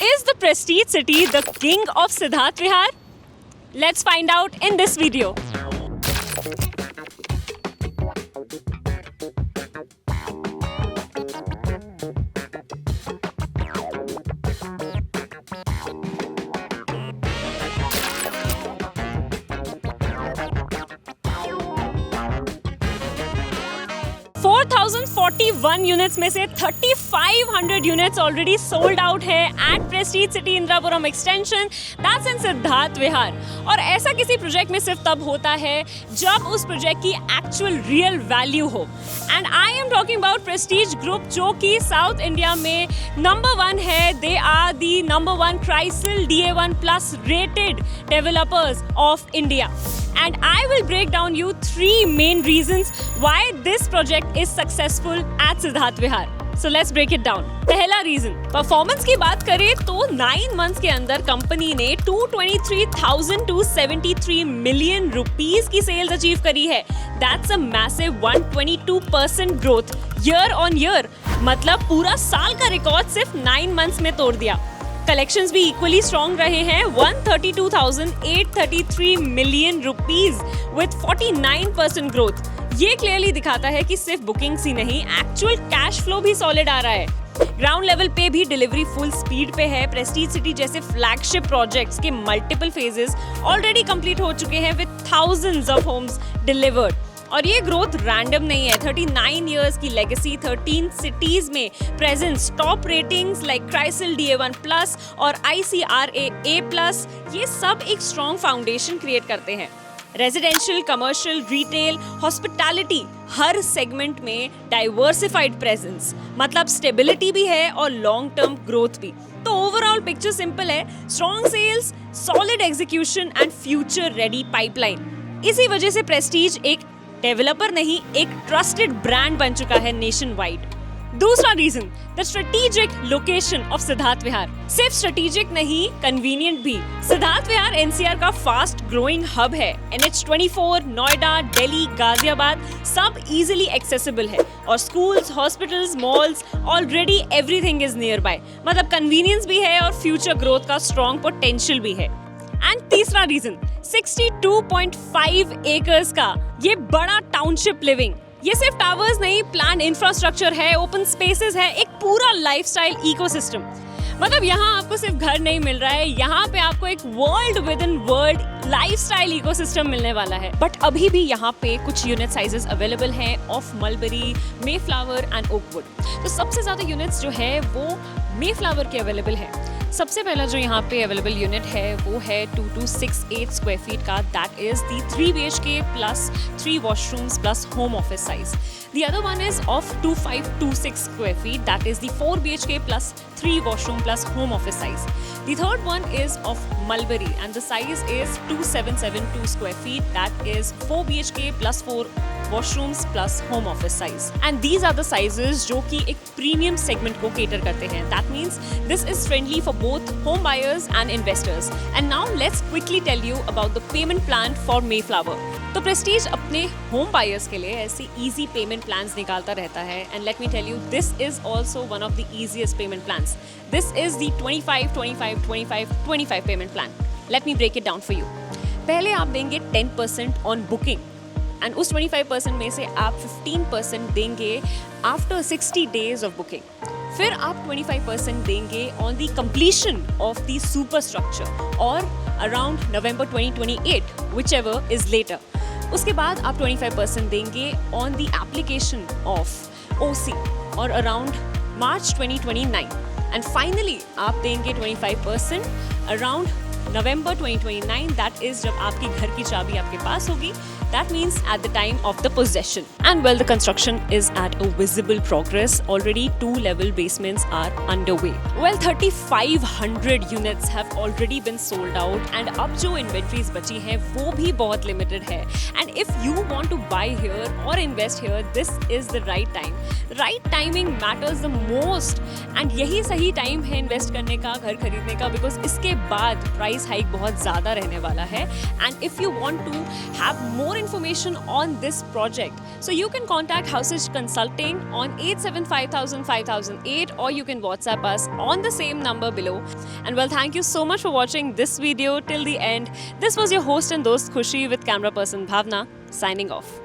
Is the Prestige City the king of Siddharth Vihar? Let's find out in this video. (4,041 units में से 3,500 units already sold out है at Prestige City Indirapuram extension, that's in Siddharth Vihar. और ऐसा किसी project में सिर्फ तब होता है जब उस प्रोजेक्ट की एक्चुअल रियल वैल्यू हो। And I am talking about Prestige group, जो कि साउथ इंडिया में नंबर 1 है। They are the number 1 CRISIL DA1+ rated developers of India. And I will break down you 3 main reasons why this project is successful at Siddharth Vihar. So let's break it down. पहला reason, performance की बात करें तो 9 months के अंदर company ने 223,273 million rupees की sales achieve करी है। That's a massive 122% growth year on year. मतलब पूरा साल का रिकॉर्ड सिर्फ 9 मंथ्स में तोड़ दिया। कलेक्शंस भी इक्वली स्ट्रॉन्ग रहे हैं, 132,833 मिलियन रुपीस विद 49% ग्रोथ। ये क्लियरली दिखाता है कि सिर्फ बुकिंग्स ही नहीं, एक्चुअल कैश फ्लो भी सॉलिड आ रहा है। ग्राउंड लेवल पे भी डिलीवरी फुल स्पीड पे है। प्रेस्टीज सिटी जैसे फ्लैगशिप प्रोजेक्ट्स के मल्टीपल फेजेस ऑलरेडी कंप्लीट हो चुके हैं with thousands of homes delivered. और ये ग्रोथ रैंडम नहीं है। 39 इयर्स की लेगेसी, 13 सिटीज में presence, top ratings like CRISIL DA1+ और ICRA A+, ये सब एक स्ट्रॉन्ग फाउंडेशन क्रिएट करते हैं। रेजिडेंशियल, कमर्शियल, रिटेल, हॉस्पिटैलिटी, हर सेगमेंट में डाइवर्सिफाइड प्रेजेंस, मतलब स्टेबिलिटी भी है और लॉन्ग टर्म ग्रोथ भी। तो ओवरऑल पिक्चर सिंपल है, strong sales, solid execution and future ready pipeline. इसी वजह से प्रेस्टीज एक डेवलपर नहीं, एक ट्रस्टेड ब्रांड बन चुका है नेशन वाइड। दूसरा region, the strategic location of Siddharth Vihar. सिर्फ स्ट्रेटेजिक नहीं, कन्वीनियंट भी। सिद्धार्थ विहार NCR का फास्ट ग्रोइंग हब है। NH24, नोएडा, दिल्ली, गाजियाबाद सब इजीली एक्सेसिबल है। और schools, hospitals, malls, already everything is near by. मतलब कन्वीनियंस भी है और फ्यूचर ग्रोथ का स्ट्रॉन्ग पोटेंशियल भी है। एंड तीसरा रीजन, 62.5 एकर्स का ये बड़ा टाउनशिप लिविंग। ये सिर्फ टावर्स नहीं, प्लान इंफ्रास्ट्रक्चर है, ओपन स्पेसेस है, एक पूरा लाइफस्टाइल इकोसिस्टम। मतलब यहाँ आपको सिर्फ घर नहीं मिल रहा है, यहाँ पे आपको एक world with in world lifestyle ecosystem मिलने वाला है। बट अभी भी यहाँ पे कुछ यूनिट साइजेस अवेलेबल हैं of mulberry, Mayflower and oakwood. तो सबसे ज्यादा यूनिट्स जो है वो मेफ्लावर के अवेलेबल है। सबसे पहला जो यहाँ पे अवेलेबल यूनिट है वो है 2268 स्क्वायर फीट का, that is the 3 BHK plus 3 washrooms plus home office size. The other one is of 2526 square feet, that is the 4 BHK plus 3 washroom plus home office size. The third one is of Mulberry and the size is 2772 square feet, that is 4 BHK plus 4 washrooms plus home office size. And these are the sizes जो कि एक premium segment को cater करते हैं. That means this is friendly for both home buyers and investors. And now let's quickly tell you about the payment plan for Mayflower. तो Prestige अपने home buyers के लिए ऐसी इजी पेमेंट प्लान्स निकालता रहता है। And let me tell you, this is also one of the easiest payment plans. This is the 25-25-25-25 payment plan. Let me break it down for you. पहले आप देंगे 10% on booking and उस 25% में से आप 15% देंगे आफ्टर 60 डेज ऑफ बुकिंग। फिर आप 25% देंगे on the completion of the super structure और around November 2028, whichever is later. उसके बाद आप 25% देंगे on the application of OC और अराउंड March 2029 एंड फाइनली आप देंगे 25% अराउंड November 2029, दैट इज जब आपकी घर की चाबी आपके पास होगी। That means at the time of the possession. And well, the construction is at a visible progress. Already 2-level basements are underway. Well, 3,500 units have already been sold out. And अब जो inventories बची हैं वो भी बहुत limited है. And if you want to buy here or invest here, this is the right time. Right timing matters the most. And यही सही time है invest करने का, घर खरीदने का, because इसके बाद price प्राइस हाइक बहुत ज़्यादा रहने वाला है. And if you want to have more information on this project, so you can contact Housage Consulting on 875008 or you can WhatsApp us on the same number below. And well, thank you so much for watching this video till the end. This was your host and dost Khushi with camera person Bhavna signing off.